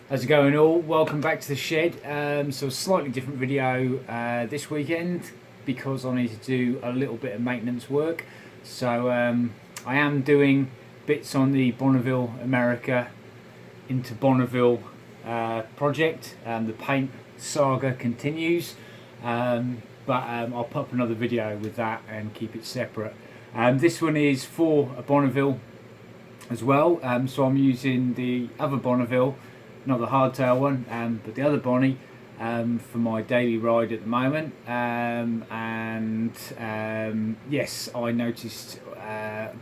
How's it going all? Welcome back to the shed. So a slightly different video this weekend because I need to do a little bit of maintenance work. So I am doing bits on the Bonneville America into Bonneville project. The paint saga continues, but I'll put up another video with that and keep it separate. This one is for a Bonneville as well, so I'm using the other Bonneville, not the hardtail one, but the other Bonnie, for my daily ride at the moment. Yes, I noticed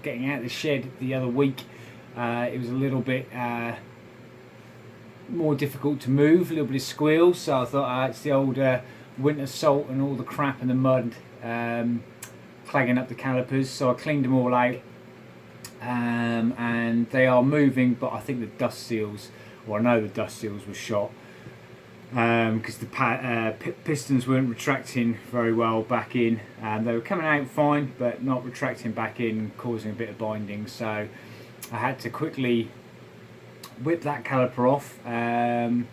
getting out of the shed the other week, it was a little bit more difficult to move, a little bit of squeal, so I thought it's the old winter salt and all the crap and the mud clagging up the calipers, so I cleaned them all out. And they are moving, but I think the dust seals, well, I know the dust seals were shot because the pistons weren't retracting very well back in. They were coming out fine, but not retracting back in, causing a bit of binding. So I had to quickly whip that caliper off. I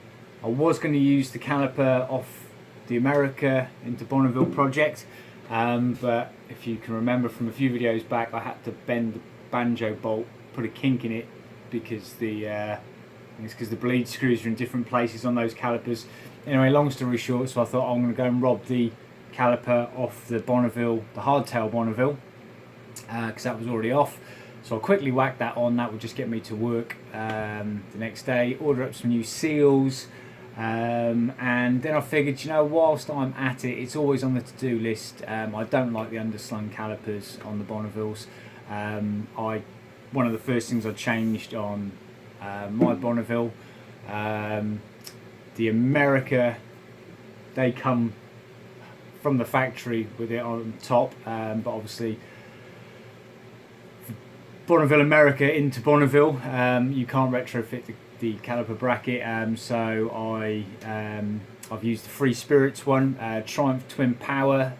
was going to use the caliper off the America into Bonneville project, but if you can remember from a few videos back, I had to bend the banjo bolt, put a kink in it because it's because the bleed screws are in different places on those calipers. Anyway, long story short, so I thought I'm going to go and rob the caliper off the Bonneville, the hardtail Bonneville, because that was already off. So I'll quickly whack that on. That will just get me to work the next day, order up some new seals, and then I figured, you know, whilst I'm at it, it's always on the to-do list. I don't like the underslung calipers on the Bonnevilles. One of the first things I changed on my Bonneville, the America, they come from the factory with it on top, but obviously Bonneville America into Bonneville, you can't retrofit the caliper bracket, so I've used the Free Spirits one. Triumph Twin Power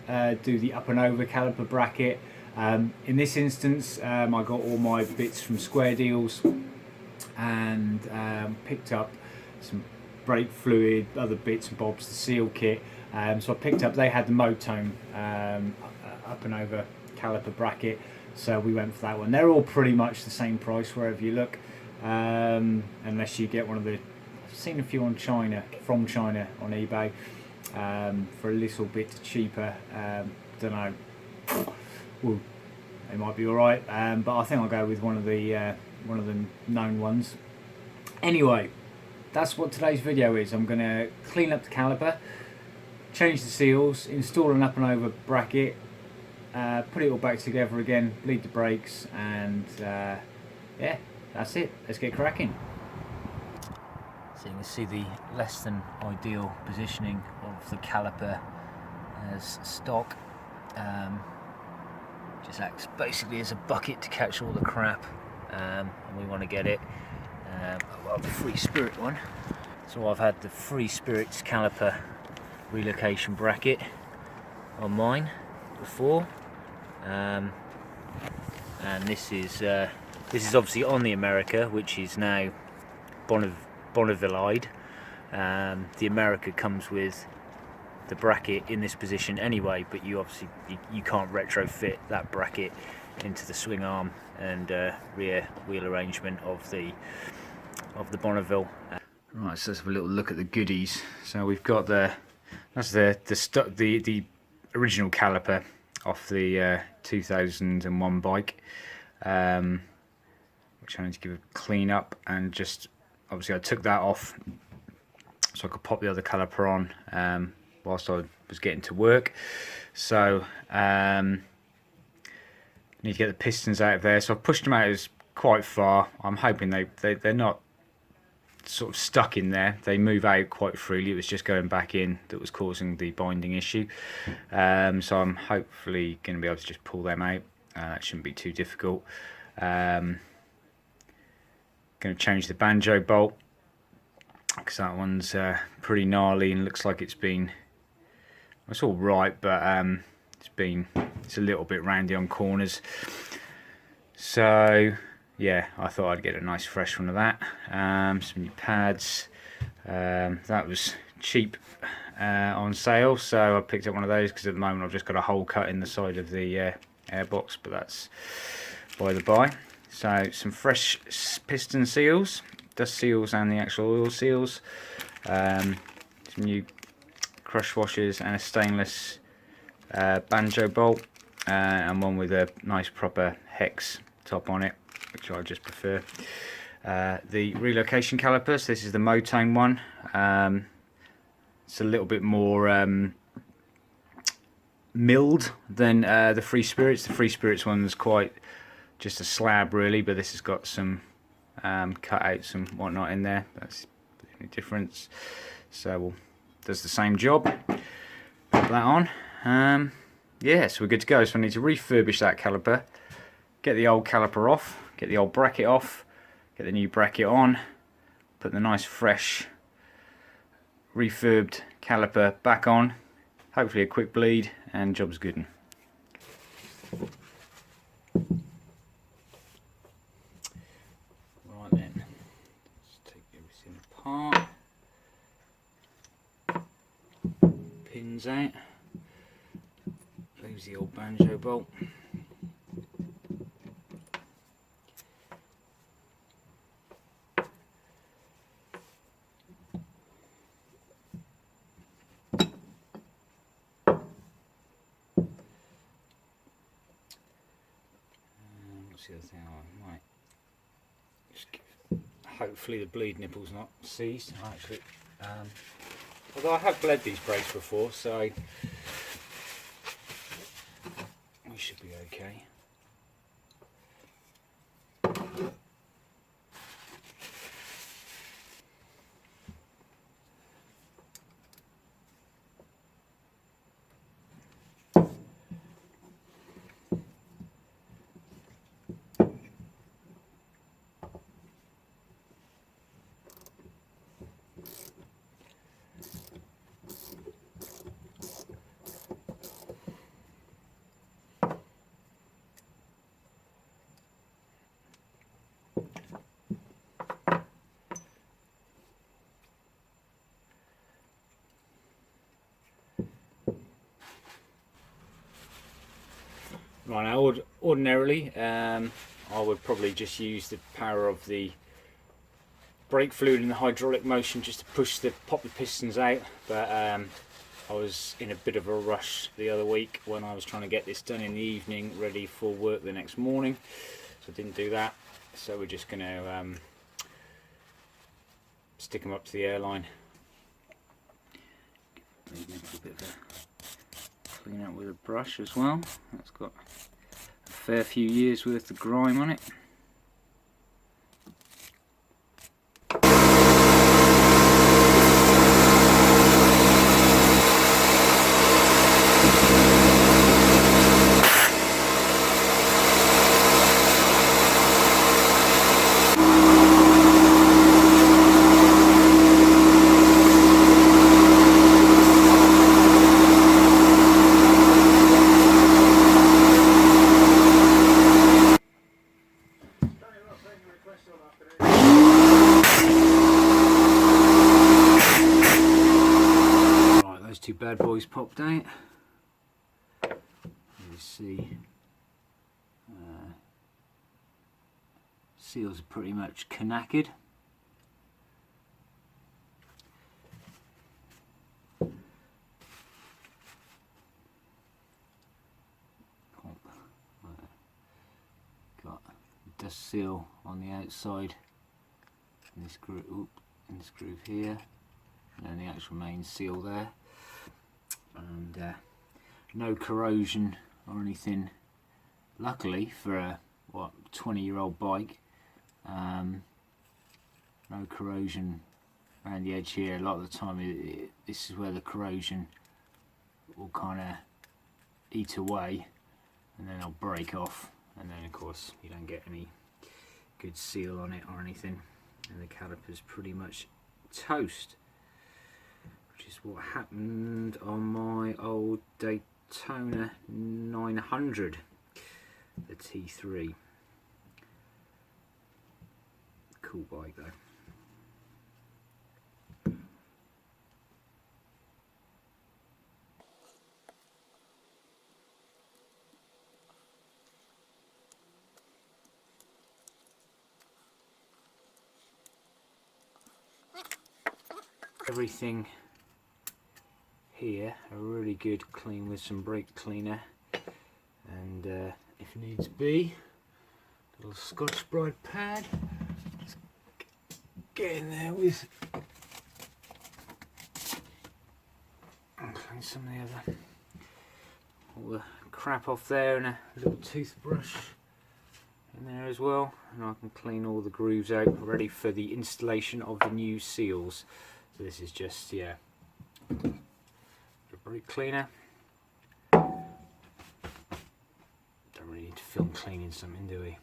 do the up and over caliper bracket. In this instance, I got all my bits from Square Deals and picked up some brake fluid, other bits and bobs, the seal kit. So I picked up, they had the Motone up and over caliper bracket, so we went for that one. They're all pretty much the same price wherever you look, unless you get one of the, I've seen a few from China on eBay, for a little bit cheaper. Don't know. Well, it might be all right, but I think I'll go with one of the known ones. Anyway, that's what today's video is. I'm going to clean up the caliper, change the seals, install an up and over bracket, put it all back together again, bleed the brakes, and yeah, that's it. Let's get cracking. So you can see the less than ideal positioning of the caliper as stock. Just acts basically as a bucket to catch all the crap, and we want to get it. Well, the Free Spirit one. So I've had the Free Spirits caliper relocation bracket on mine before, and this is obviously on the America, which is now Bonneville'd. The America comes with the bracket in this position anyway, but you obviously you can't retrofit that bracket into the swing arm and rear wheel arrangement of the Bonneville. Right, so let's have a little look at the goodies. So we've got that's the original caliper off the 2001 bike, which I need to give a clean up, and just obviously I took that off so I could pop the other caliper on whilst I was getting to work. So need to get the pistons out of there, so I've pushed them out as quite far. I'm hoping they're not sort of stuck in there, they move out quite freely. It was just going back in that was causing the binding issue, so I'm hopefully going to be able to just pull them out. It shouldn't be too difficult. Going to change the banjo bolt because that one's pretty gnarly and looks like it's all right, but it's a little bit roundy on corners. So yeah, I thought I'd get a nice fresh one of that. Some new pads. That was cheap on sale, so I picked up one of those because at the moment I've just got a hole cut in the side of the airbox, but that's by the by. So some fresh piston seals, dust seals and the actual oil seals, some new crush washers and a stainless banjo bolt, and one with a nice proper hex top on it, which I just prefer. The Relocation calipers, this is the Motone one. It's a little bit more milled than the Free Spirits. The Free Spirits one's quite just a slab really, but this has got some cutouts and whatnot in there. That's the only difference. So does the same job. Put that on. Yeah, so we're good to go. So I need to refurbish that caliper, get the old caliper off, get the old bracket off, get the new bracket on, put the nice fresh refurbed caliper back on, hopefully a quick bleed, and job's good. Right then, let's take everything apart, pins out, leaves the old banjo bolt. What's the other thing I might just give, hopefully the bleed nipple's not seized. Actually, although I have bled these brakes before, so we should be okay. Right, now ordinarily I would probably just use the power of the brake fluid and the hydraulic motion just to pop the pistons out, but I was in a bit of a rush the other week when I was trying to get this done in the evening, ready for work the next morning, so I didn't do that. So we're just going to stick them up to the airline. Maybe a bit of a clean up with a brush as well. That's got a fair few years worth of grime on it. Two bad boys popped out. You see, seals are pretty much knackered. Got dust seal on the outside in this groove, in this groove here, and then the actual main seal there. And no corrosion or anything, luckily for a 20-year-old bike. No corrosion around the edge here. A lot of the time this is where the corrosion will kind of eat away and then it'll break off, and then of course you don't get any good seal on it or anything, and the caliper's pretty much toast, which is what happened on my old Daytona 900, the T3. Cool bike though. everything here a really good clean with some brake cleaner, and if needs be, a little Scotch Brite pad. Let's get in there with and clean some of the other all the crap off there, and a little toothbrush in there as well, and I can clean all the grooves out ready for the installation of the new seals. So this is just, yeah, the brake cleaner. Don't really need to film cleaning something, do we?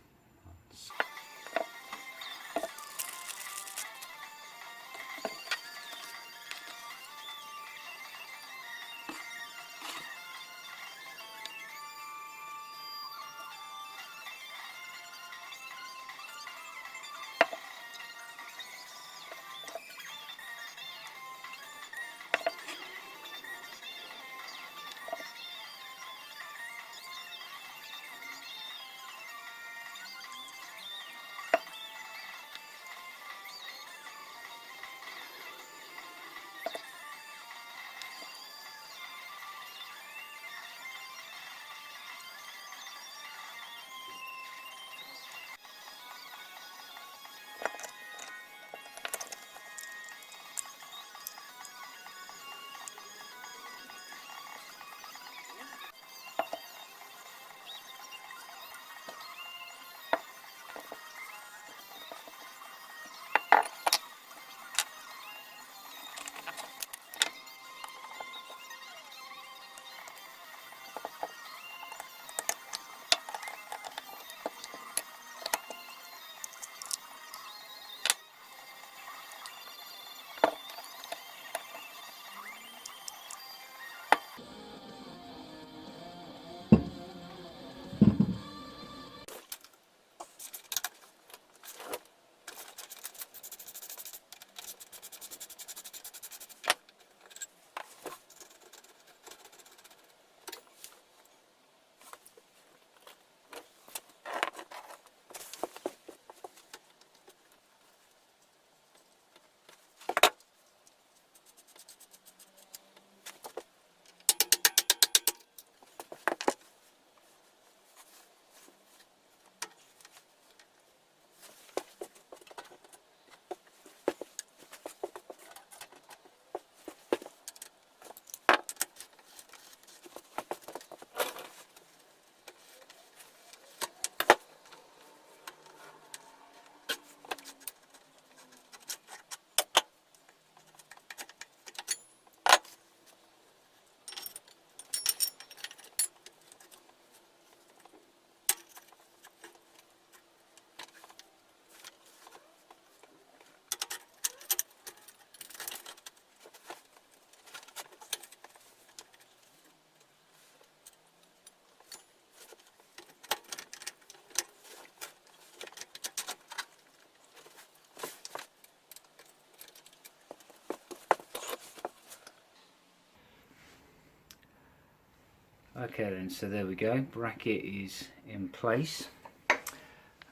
Okay then, so there we go, bracket is in place.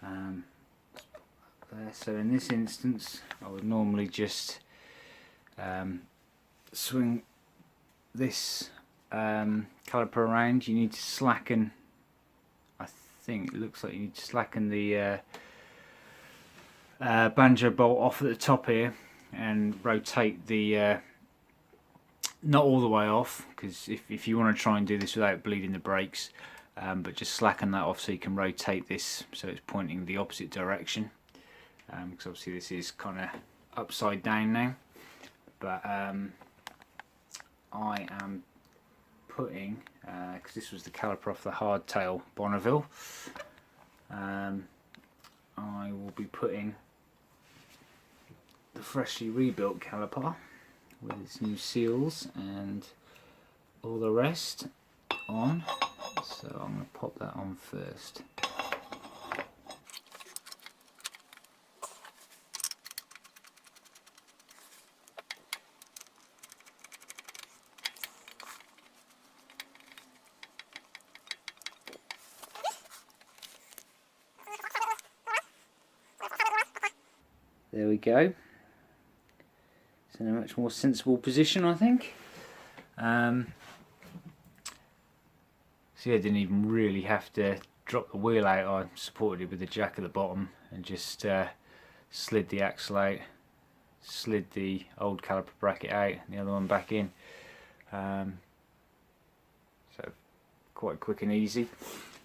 There. So in this instance I would normally just swing this caliper around. You need to slacken, I think it looks like you need to slacken the banjo bolt off at the top here and rotate the not all the way off, because if you want to try and do this without bleeding the brakes, but just slacken that off so you can rotate this so it's pointing the opposite direction, because obviously this is kind of upside down now. But I am putting, because this was the caliper off the hardtail Bonneville, I will be putting the freshly rebuilt caliper with its new seals and all the rest on. So I'm going to pop that on first. There we go. It's in a much more sensible position, I think. So yeah, I didn't even really have to drop the wheel out. I supported it with the jack at the bottom and just slid the axle out, slid the old caliper bracket out and the other one back in. So quite quick and easy.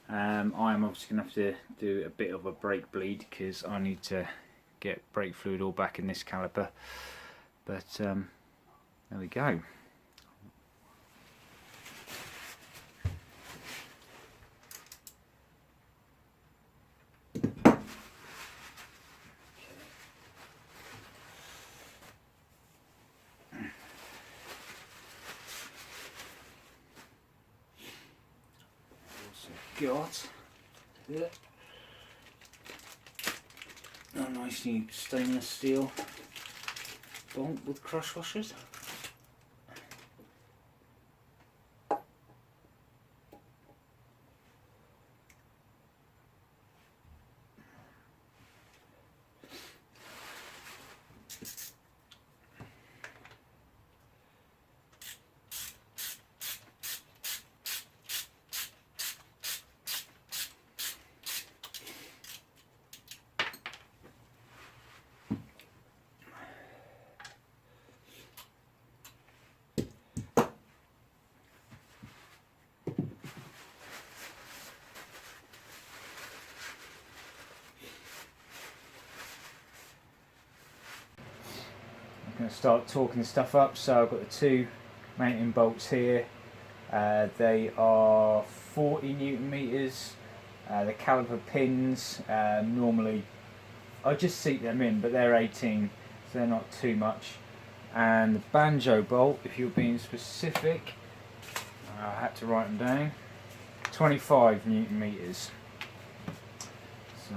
I am obviously going to have to do a bit of a brake bleed because I need to get brake fluid all back in this caliper, but there we go. Got a nice new stainless steel bolt with crush washers. I'm going to start torquing stuff up. So I've got the two mounting bolts here. They are 40 Newton meters. The caliper pins, normally I just seat them in, but they're 18, so they're not too much. And the banjo bolt, if you're being specific, I had to write them down, 25 Newton meters. So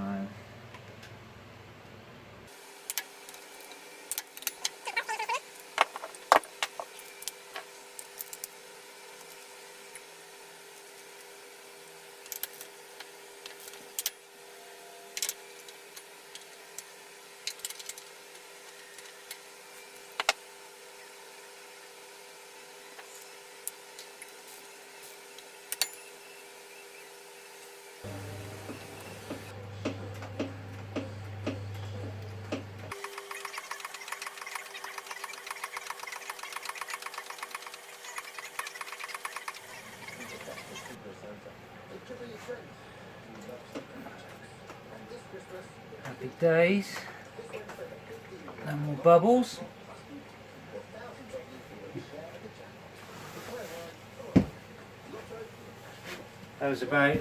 happy days. No more bubbles. That was about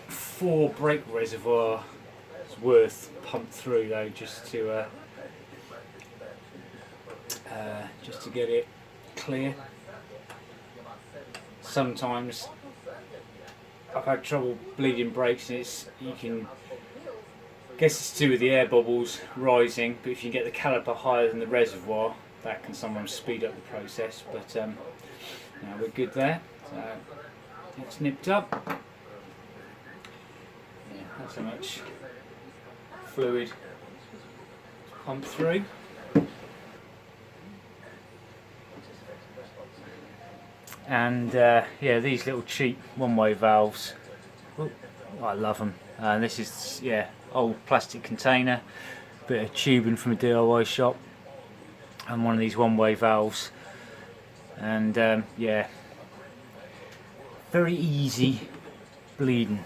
4 brake reservoirs worth pumped through though, just to get it clear. Sometimes I've had trouble bleeding brakes, and I guess it's to do with the air bubbles rising, but if you get the caliper higher than the reservoir, that can sometimes speed up the process. But now we're good there. So it's nipped up. Yeah, that's how much fluid to pump through. And yeah, these little cheap one-way valves, oh, I love them. This is, yeah, old plastic container, bit of tubing from a DIY shop, and one of these one-way valves. And yeah, very easy bleeding.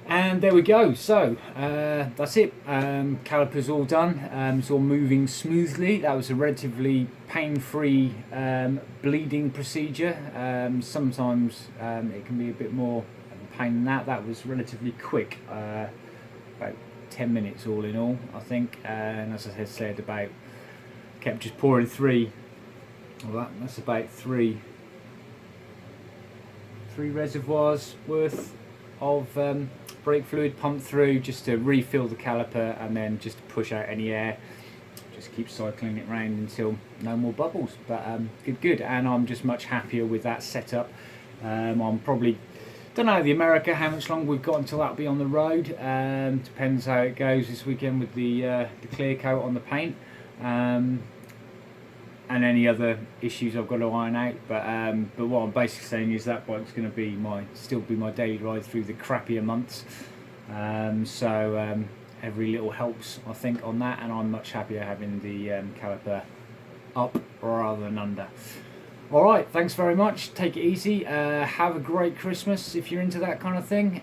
And there we go. So that's it. Caliper's all done. It's all moving smoothly. That was a relatively pain-free bleeding procedure. Sometimes it can be a bit more of a pain than that. That was relatively quick. About 10 minutes all in all, I think. And as I said, about kept just pouring that's about three reservoirs worth of brake fluid pumped through, just to refill the caliper and then just to push out any air. Just keep cycling it round until no more bubbles. But good, and I'm just much happier with that setup. I'm probably, don't know, the America, how much longer we've got until that'll be on the road. Depends how it goes this weekend with the clear coat on the paint, and any other issues I've got to iron out. But what I'm basically saying is that bike's going to be still be my daily ride through the crappier months. So every little helps, I think, on that, and I'm much happier having the caliper up rather than under. Alright, thanks very much. Take it easy. Have a great Christmas if you're into that kind of thing.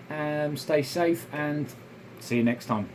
Stay safe and see you next time.